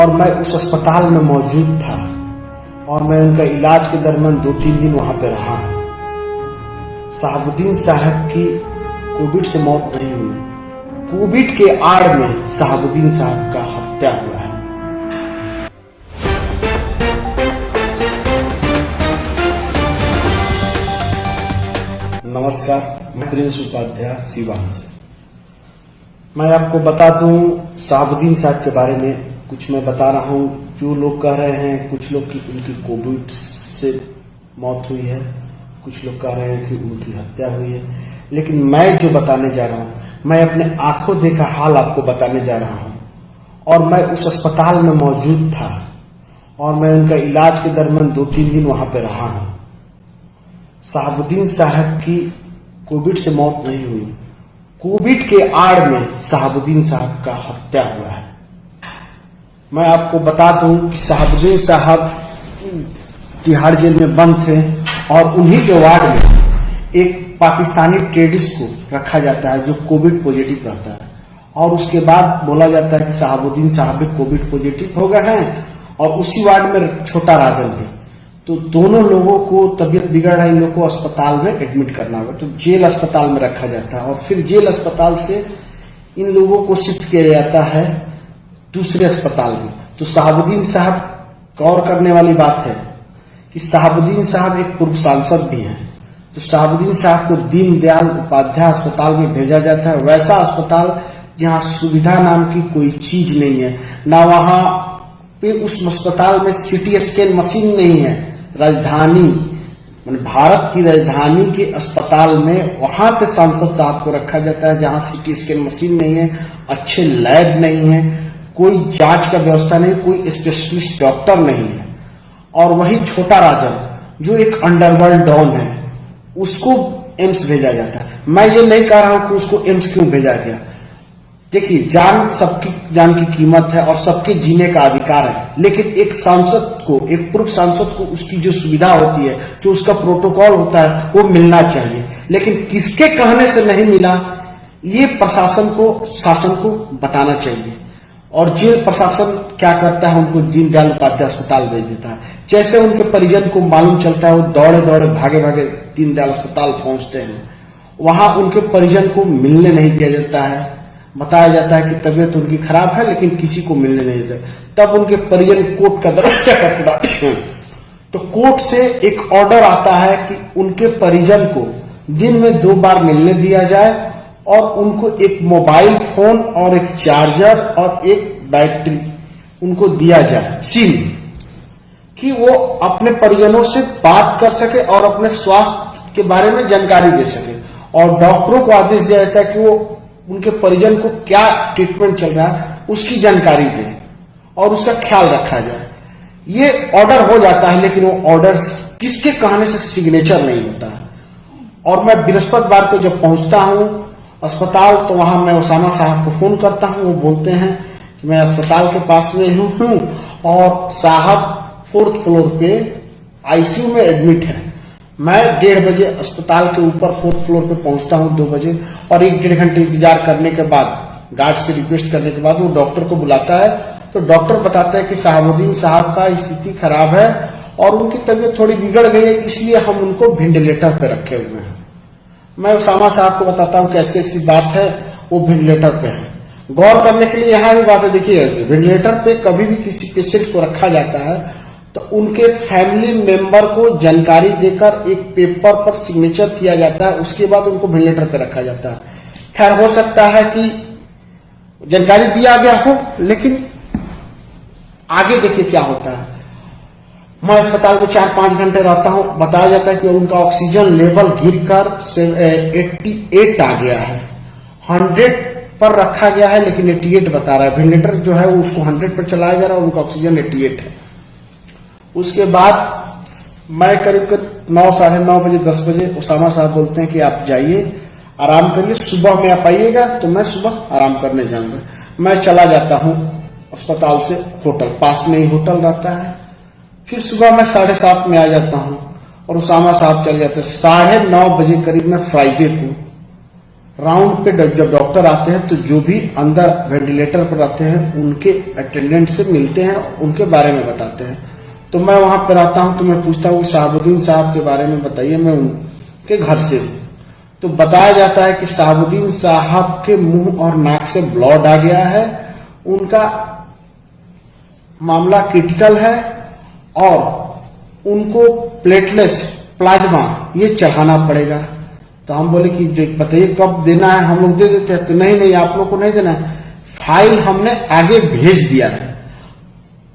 और मैं उस अस्पताल में मौजूद था और मैं उनका इलाज के दरमियान 2-3 दिन वहां पे रहा। शहाबुद्दीन साहब की कोविड से मौत नहीं हुई, कोविड के आड़ में शहाबुद्दीन साहब का हत्या हुआ है। नमस्कार, मैं प्रिंस उपाध्याय सिवान से। मैं आपको बता दूं शहाबुद्दीन साहब के बारे में कुछ मैं बता रहा हूं। जो लोग कह रहे हैं कुछ लोग की उनकी कोविड से मौत हुई है, कुछ लोग कह रहे हैं कि उनकी हत्या हुई है, लेकिन मैं जो बताने जा रहा हूं मैं अपने आंखों देखा हाल आपको बताने जा रहा हूं। और मैं उस अस्पताल में मौजूद था और मैं उनका इलाज के दरमियान 2-3 दिन वहां पे रहा हूं। शहाबुद्दीन साहब की कोविड से मौत नहीं हुई, कोविड के आड़ में शहाबुद्दीन साहब का हत्या हुआ है। मैं आपको बता दूं कि शहाबुद्दीन साहब तिहाड़ जेल में बंद थे और उन्हीं के वार्ड में एक पाकिस्तानी ट्रेडिस्ट को रखा जाता है जो कोविड पॉजिटिव रहता है। और उसके बाद बोला जाता है कि शहाबुद्दीन साहब भी कोविड पॉजिटिव हो गए हैं और उसी वार्ड में छोटा राजन भी। तो दोनों लोगों को तबीयत बिगड़ रहा है, इन लोगों को अस्पताल में एडमिट करना होगा, तो जेल अस्पताल में रखा जाता है और फिर जेल अस्पताल से इन लोगों को शिफ्ट किया जाता है दूसरे अस्पताल में। तो शहाबुद्दीन साहब गौर करने वाली बात है कि शहाबुद्दीन साहब एक पूर्व सांसद भी हैं। तो शहाबुद्दीन साहब को दीनदयाल उपाध्याय अस्पताल में भेजा जाता है, वैसा अस्पताल जहां सुविधा नाम की कोई चीज नहीं है, ना वहां पे उस अस्पताल में सिटी स्कैन मशीन नहीं है। राजधानी भारत की राजधानी के अस्पताल में वहां पे सांसद साहब को रखा जाता है जहां सिटी स्कैन मशीन नहीं है, अच्छे लैब नहीं है, कोई जांच का व्यवस्था नहीं, कोई स्पेशलिस्ट डॉक्टर नहीं है। और वही छोटा राजन जो एक अंडरवर्ल्ड डॉन है उसको एम्स भेजा जाता है। मैं ये नहीं कह रहा हूं कि उसको एम्स क्यों भेजा गया। देखिए, जान सबकी जान की कीमत है और सबके जीने का अधिकार है, लेकिन एक सांसद को, एक पूर्व सांसद को उसकी जो सुविधा होती है, जो उसका प्रोटोकॉल होता है वो मिलना चाहिए। लेकिन किसके कहने से नहीं मिला ये प्रशासन को, शासन को बताना चाहिए। और जेल प्रशासन क्या करता है, उनको दीनदयाल उपाध्याय अस्पताल भेज देता है। जैसे उनके परिजन को मालूम चलता है वो दौड़े दौड़े भागे भागे दीनदयाल अस्पताल पहुंचते हैं। वहां उनके परिजन को मिलने नहीं दिया जाता है, बताया जाता है कि तबीयत उनकी खराब है, लेकिन किसी को मिलने नहीं देता। तब उनके परिजन कोर्ट का दरवाजा खटखटाते हैं तो कोर्ट से एक ऑर्डर आता है कि उनके परिजन को दिन में 2 बार मिलने दिया जाए और उनको एक मोबाइल फोन और एक चार्जर और एक बैटरी उनको दिया जाए, सिम, कि वो अपने परिजनों से बात कर सके और अपने स्वास्थ्य के बारे में जानकारी दे सके। और डॉक्टरों को आदेश दिया जाता है कि वो उनके परिजन को क्या ट्रीटमेंट चल रहा है उसकी जानकारी दें और उसका ख्याल रखा जाए। ये ऑर्डर हो जाता है, लेकिन वो ऑर्डर किसके कहने से सिग्नेचर नहीं होता है। और मैं बृहस्पतिवार को जब पहुंचता हूं अस्पताल तो वहां मैं उसामा साहब को फोन करता हूं, वो बोलते हैं कि मैं अस्पताल के पास में हूं और साहब 4th फ्लोर पे आईसीयू में एडमिट है। मैं 1:30 बजे अस्पताल के ऊपर 4th फ्लोर पे पहुंचता हूं 2 बजे और 1-1.5 घंटे इंतजार करने के बाद, गार्ड से रिक्वेस्ट करने के बाद वो डॉक्टर को बुलाता है। तो डॉक्टर बताता है कि शहाबुद्दीन साहब का स्थिति खराब है और उनकी तबीयत थोड़ी बिगड़ गई है, इसलिए हम उनको वेंटिलेटर पे रखे हुए हैं। मैं उसामा साहब को बताता हूं कैसे ऐसी बात है, वो वेंटिलेटर पे है। गौर करने के लिए यहाँ भी बात है, देखिए वेंटिलेटर पे कभी भी किसी पेशेंट को रखा जाता है तो उनके फैमिली मेंबर को जानकारी देकर एक पेपर पर सिग्नेचर किया जाता है, उसके बाद उनको वेंटिलेटर पे रखा जाता है। खैर, हो सकता है कि जानकारी दिया गया हो, लेकिन आगे देखिए क्या होता है। मैं अस्पताल में 4-5 घंटे रहता हूं, बताया जाता है कि उनका ऑक्सीजन लेवल गिरकर 88 आ गया है। 100 पर रखा गया है लेकिन 88 बता रहा है। वेंटिलेटर जो है वो उसको 100 पर चलाया जा रहा है और उनका ऑक्सीजन 88 है। उसके बाद मैं करीब 9, साढ़े 9 बजे, 10 बजे उसामा साहब बोलते हैं कि आप जाइए, आराम करिए, सुबह में आप आइएगा। तो मैं सुबह आराम करने जाऊंगा। मैं चला जाता हूं अस्पताल से होटल, पास में ही होटल रहता है। फिर सुबह मैं 7:30 में आ जाता हूं और उसामा साहब चल जाते हैं। 9:30 बजे करीब मैं फ्राइडे को राउंड पे जब डॉक्टर आते हैं तो जो भी अंदर वेंटिलेटर पर रहते हैं उनके अटेंडेंट से मिलते हैं, उनके बारे में बताते हैं। तो मैं वहां पर आता हूं तो मैं पूछता हूँ शहाबुद्दीन साहब के बारे में बताइए, मैं उनके घर से हूँ। तो बताया जाता है कि शहाबुद्दीन साहब के मुंह और नाक से ब्लड आ गया है, उनका मामला क्रिटिकल है और उनको प्लेटलेस प्लाज्मा ये चढ़ाना पड़ेगा। तो हम बोले कि बताइए कब देना है, हम लोग दे देते हैं। तो नहीं आप लोग को नहीं देना है, फाइल हमने आगे भेज दिया है।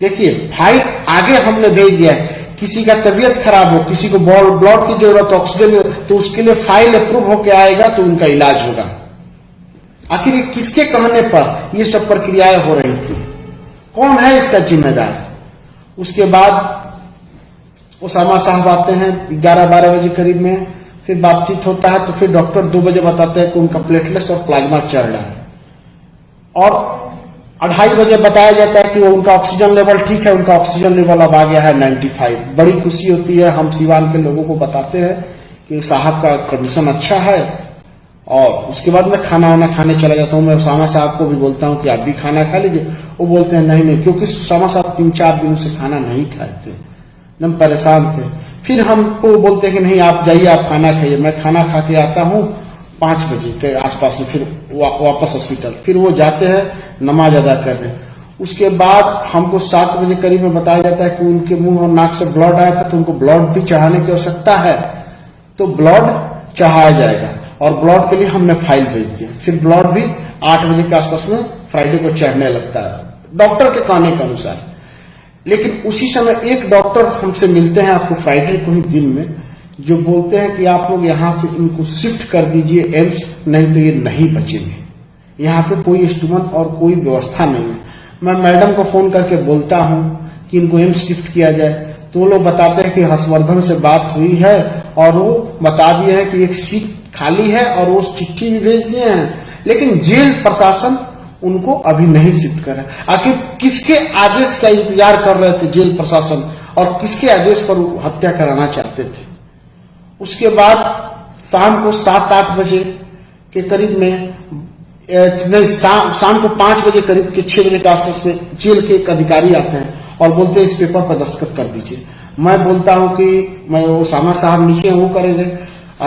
देखिए फाइल आगे हमने भेज दिया है, किसी का तबीयत खराब हो, किसी को ब्लड की जरूरत, ऑक्सीजन, तो उसके लिए फाइल अप्रूव होके आएगा तो उनका इलाज होगा। आखिर किसके कहने पर ये सब प्रक्रियाएं हो रही थी, कौन है इसका जिम्मेदार? उसके बाद उसामा साहब आते हैं 11-12 बजे करीब में, फिर बातचीत होता है। तो फिर डॉक्टर 2 बजे बताते हैं कि उनका प्लेटलेट्स और प्लाज्मा चढ़ रहा है, और 2:30 बजे बताया जाता है कि वो उनका ऑक्सीजन लेवल ठीक है, उनका ऑक्सीजन लेवल अब आ गया है 95। बड़ी खुशी होती है, हम सिवान के लोगों को बताते हैं कि साहब का कंडीशन अच्छा है। और उसके बाद मैं खाना वाना खाने चला जाता हूँ। मैं उसामा साहब को भी बोलता हूँ कि आप भी खाना खा लीजिए। वो बोलते हैं नहीं, क्योंकि उसामा साहब 3-4 दिनों से खाना नहीं खाए थे, एकदम परेशान थे। फिर हमको बोलते हैं कि नहीं आप जाइए, आप खाना खाइए। मैं खाना खा के आता हूँ 5 बजे के आसपास में, फिर वापस हॉस्पिटल। फिर वो जाते हैं नमाज अदा करने। उसके बाद हमको 7 बजे करीब में बताया जाता है कि उनके मुंह और नाक से ब्लड आया था, तो उनको ब्लड भी चढ़ाने की आवश्यकता है। तो ब्लड चढ़ाया जाएगा, और ब्लड के लिए हमने फाइल भेज दिया। फिर ब्लड भी 8 बजे के आसपास में फ्राइडे को चढ़ने लगता है डॉक्टर के कहने के अनुसार। लेकिन उसी समय एक डॉक्टर हमसे मिलते हैं आपको फ्राइडे को ही दिन में, जो बोलते हैं कि आप लोग यहाँ से इनको शिफ्ट कर दीजिए एम्स, नहीं तो ये नहीं बचेंगे। यहाँ पे कोई इंस्ट्रूमेंट और कोई व्यवस्था नहीं है। मैं मैडम को फोन करके बोलता हूँ कि इनको एम्स शिफ्ट किया जाए, तो वो लोग बताते हैं कि हर्षवर्धन से बात हुई है और वो बता दिए हैं कि एक सीट खाली है, और वो चिट्ठी भी भेज दिए हैं, लेकिन जेल प्रशासन उनको अभी नहीं शिफ्ट कर रहा है। आखिर किसके आदेश का इंतजार कर रहे थे जेल प्रशासन, और किसके आदेश पर हत्या कराना चाहते थे? उसके बाद शाम को 7-8 बजे के करीब में, नहीं शाम को 5 बजे करीब के 6 बजे के आसपास में जेल के एक अधिकारी आते हैं और बोलते हैं इस पेपर पर दस्तखत कर दीजिए। मैं बोलता हूं कि मैं उसामा साहब नीचे वो करेंगे,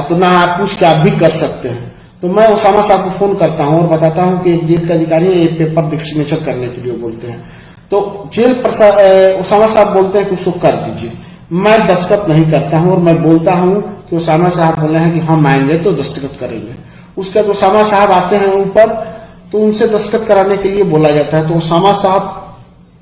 तो ना आप पूछ के आप भी कर सकते हैं। तो मैं उसामा साहब को फोन करता हूं और बताता हूं कि एक जेल के अधिकारी है, ये पेपर सिग्नेचर करने के लिए बोलते हैं। तो जेल उसामा साहब बोलते हैं कि उसको कर दीजिए। मैं दस्तखत नहीं करता हूं और मैं बोलता हूं कि उसामा साहब बोले हैं कि हम आएंगे तो दस्तखत करेंगे। उसके बाद उसामा साहब आते हैं ऊपर, तो उनसे दस्तखत कराने के लिए बोला जाता है। तो उसामा साहब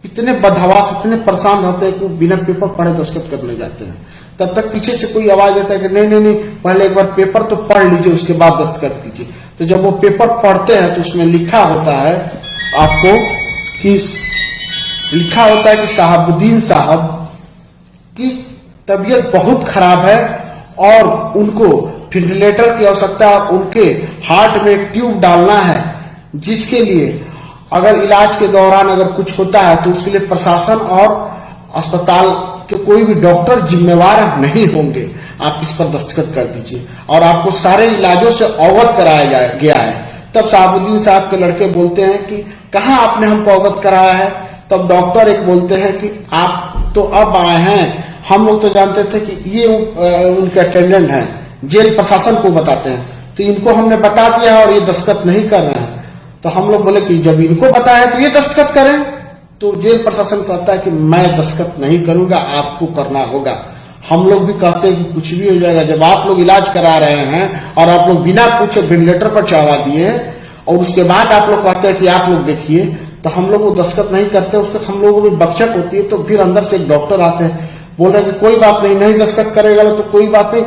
इतने बदहवास, इतने परेशान रहते हैं कि बिना पेपर पढ़े दस्तखत करने जाते हैं। तब तक पीछे से कोई आवाज देता है कि नहीं पहले एक बार पेपर तो पढ़ लीजिए, उसके बाद दस्तखत कीजिए। तो जब वो पेपर पढ़ते हैं तो उसमें लिखा होता है आपको कि शहाबुद्दीन साहब की तबीयत बहुत खराब है और उनको वेंटिलेटर की आवश्यकता, उनके हार्ट में एक ट्यूब डालना है, जिसके लिए अगर इलाज के दौरान अगर कुछ होता है तो उसके लिए प्रशासन और अस्पताल के कोई भी डॉक्टर जिम्मेवार नहीं होंगे। आप इस पर दस्तखत कर दीजिए, और आपको सारे इलाजों से अवगत कराया गया है। तब शहाबुद्दीन साहब के लड़के बोलते हैं कि कहाँ आपने हमको अवगत कराया है? तब डॉक्टर एक बोलते हैं कि आप तो अब आए हैं, हम लोग तो जानते थे कि ये उनके अटेंडेंट हैं। जेल प्रशासन को बताते हैं, तो इनको हमने बता दिया है और ये दस्तखत नहीं कर रहे हैं। तो हम लोग बोले कि जब इनको बताया तो ये दस्तखत करें। तो जेल प्रशासन कहता है कि मैं दस्तखत नहीं करूंगा, आपको करना होगा। हम लोग भी कहते हैं कि कुछ भी हो जाएगा, जब आप लोग इलाज करा रहे हैं और आप लोग बिना पूछे वेंटिलेटर पर चढ़ा दिए और उसके बाद आप लोग कहते हैं कि आप लोग देखिए, तो हम लोग वो दस्तखत नहीं करते। उसके हम लोगों में बकचक होती है। तो फिर अंदर से एक डॉक्टर आते हैं, बोल रहे कि कोई बात नहीं दस्तखत करेगा तो कोई बात नहीं,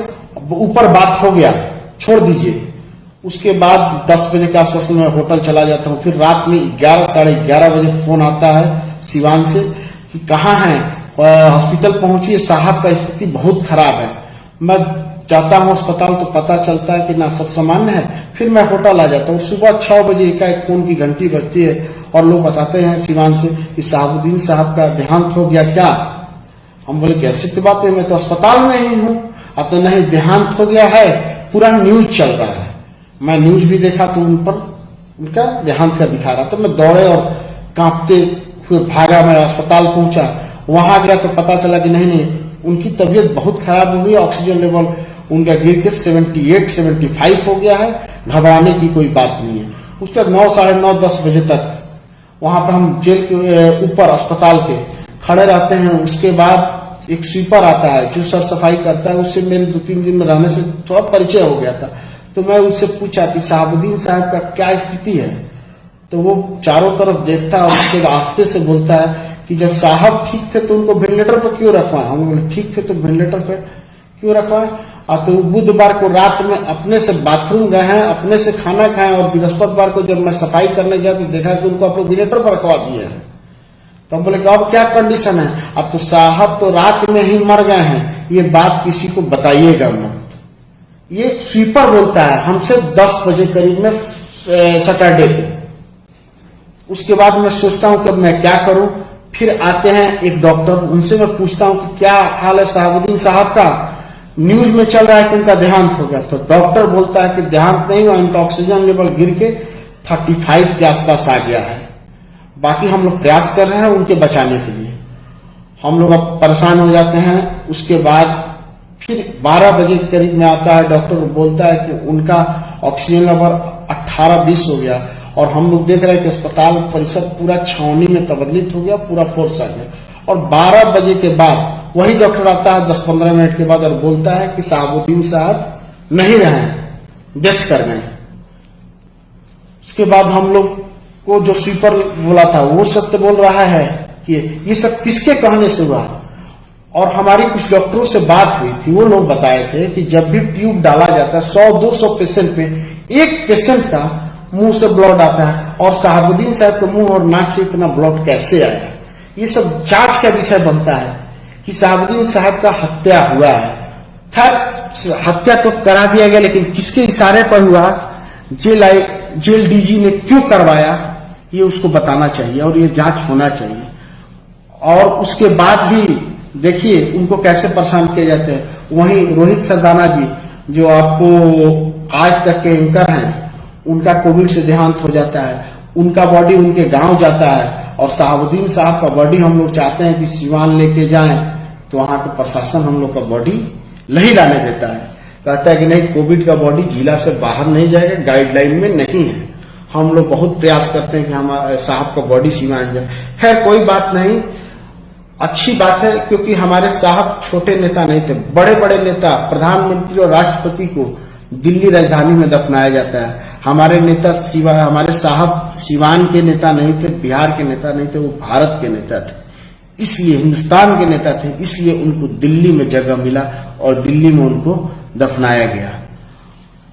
ऊपर बात हो गया, छोड़ दीजिए। उसके बाद 10 बजे के आसपास में होटल चला जाता हूँ। फिर रात में 11-11:30 बजे फोन आता है सिवान से कि कहाँ है, हॉस्पिटल पहुंचिए, साहब का स्थिति बहुत खराब है। मैं जाता हूँ अस्पताल तो पता चलता है कि ना सब सामान्य है। फिर मैं होटल आ जाता हूँ। सुबह 6 बजे एकाएक फोन की घंटी बजती है और लोग बताते हैं सिवान से कि शहाबुद्दीन साहब का देहांत हो गया क्या? हम बोले कैसे तो बात है, मैं तो अस्पताल में ही हूँ। अब तो नहीं देहांत हो गया है, पूरा न्यूज चल रहा है। मैं न्यूज भी देखा तो उन पर उनका देहांत का दिखा रहा, तो मैं दौड़े और कांपते हुए भागा, मैं अस्पताल पहुंचा। वहां गया तो पता चला कि नहीं उनकी तबीयत बहुत खराब हो गई, ऑक्सीजन लेवल उनका गिर के 78-75 हो गया है। घबराने की कोई बात नहीं है। उसके 9, साढ़े 9, 10 बजे तक वहां पर हम जेल के ऊपर अस्पताल के खड़े रहते हैं। उसके बाद एक स्वीपर आता है जो सर सफाई करता है, उससे मेरे 2-3 दिन में रहने से थोड़ा परिचय हो गया था। तो मैं उससे पूछा कि शहाबुद्दीन साहब का क्या स्थिति है, तो वो चारों तरफ देखता है और उसके आस्ते से बोलता है कि जब साहब ठीक थे तो उनको वेंटिलेटर पर क्यों रखवाए। हम बोले ठीक थे तो वेंटिलेटर पर क्यों रखवाए। तो बुधवार को रात में अपने से बाथरूम गए हैं, अपने से खाना खाए, और बृहस्पतिवार को जब मैं सफाई करने गया तो देखा कि उनको अपने वेंटिलेटर पर रखवा दिए हैं। तो हम बोले कि अब क्या कंडीशन है। अब तो साहब तो रात में ही मर गए हैं, ये बात किसी को बताइएगा मत। ये स्वीपर बोलता है हमसे 10 बजे करीब में सैटरडे को। उसके बाद मैं सोचता हूं कि अब मैं क्या करूं। फिर आते हैं एक डॉक्टर, उनसे मैं पूछता हूं कि क्या हाल है शहाबुद्दीन साहब का। न्यूज में चल रहा है कि उनका देहांत हो गया। तो डॉक्टर बोलता है कि देहांत नहीं हुआ, इनका ऑक्सीजन लेवल गिर के 35 के आसपास आ गया है। बाकी हम लोग प्रयास कर रहे हैं उनके बचाने के लिए। हम लोग अब परेशान हो जाते हैं। उसके बाद फिर 12 बजे के करीब में आता है डॉक्टर, बोलता है कि उनका ऑक्सीजन लेवल 18-20 हो गया। और हम लोग देख रहे हैं कि अस्पताल परिसर पूरा छावनी में तब्दील हो गया, पूरा फोर्स आ गया। और 12 बजे के बाद वही डॉक्टर आता है 10-15 मिनट के बाद और बोलता है कि शहाबुद्दीन साहब नहीं रहे, डेथ कर गए। उसके बाद हम लोग को जो स्वीपर बोला था वो सत्य बोल रहा है कि ये सब किसके कहने से हुआ। और हमारी कुछ डॉक्टरों से बात हुई थी, वो लोग बताए थे कि जब भी ट्यूब डाला जाता है 100-200 पेशेंट पे एक पेशेंट का मुंह से ब्लड आता है, और शहाबुद्दीन साहब के मुंह और नाक से इतना ब्लड कैसे आया। ये सब जांच का विषय बनता है कि शहाबुद्दीन साहब का हत्या हुआ है। खैर हत्या तो करा दिया गया, लेकिन किसके इशारे पर हुआ, जेल डीजी ने क्यों करवाया, ये उसको बताना चाहिए और ये जांच होना चाहिए। और उसके बाद भी देखिए उनको कैसे परेशान किए जाते हैं। वहीं रोहित सरदाना जी जो आपको आज तक के एंकर हैं, उनका कोविड से देहांत हो जाता है। उनका बॉडी उनके गांव जाता है, और शहाबुद्दीन साहब का बॉडी हम लोग चाहते हैं कि सिवान लेके जाएं, तो वहां का प्रशासन हम लोग का बॉडी नहीं लाने देता है। कहता है कि नहीं, कोविड का बॉडी जिला से बाहर नहीं जाएगा, गाइडलाइन में नहीं है। हम लोग बहुत प्रयास करते हैं कि हमारे साहब का बॉडी सिवान जाए। खैर कोई बात नहीं, अच्छी बात है, क्योंकि हमारे साहब छोटे नेता नहीं थे, बड़े बड़े नेता, प्रधानमंत्री और राष्ट्रपति को दिल्ली राजधानी में दफनाया जाता है। हमारे साहब सिवान के नेता नहीं थे, बिहार के नेता नहीं थे, वो भारत के नेता थे, इसलिए हिंदुस्तान के नेता थे, इसलिए उनको दिल्ली में जगह मिला और दिल्ली में उनको दफनाया गया।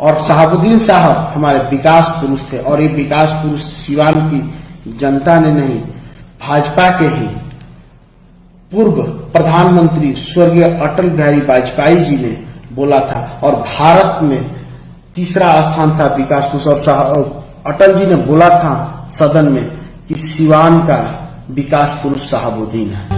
और शहाबुद्दीन साहब हमारे विकास पुरुष थे, और ये विकास पुरुष सिवान की जनता ने नहीं, भाजपा के ही पूर्व प्रधानमंत्री स्वर्गीय अटल बिहारी वाजपेयी जी ने बोला था। और भारत में तीसरा स्थान था विकास पुरुष, और अटल जी ने बोला था सदन में कि सिवान का विकास पुरुष शहाबुद्दीन है।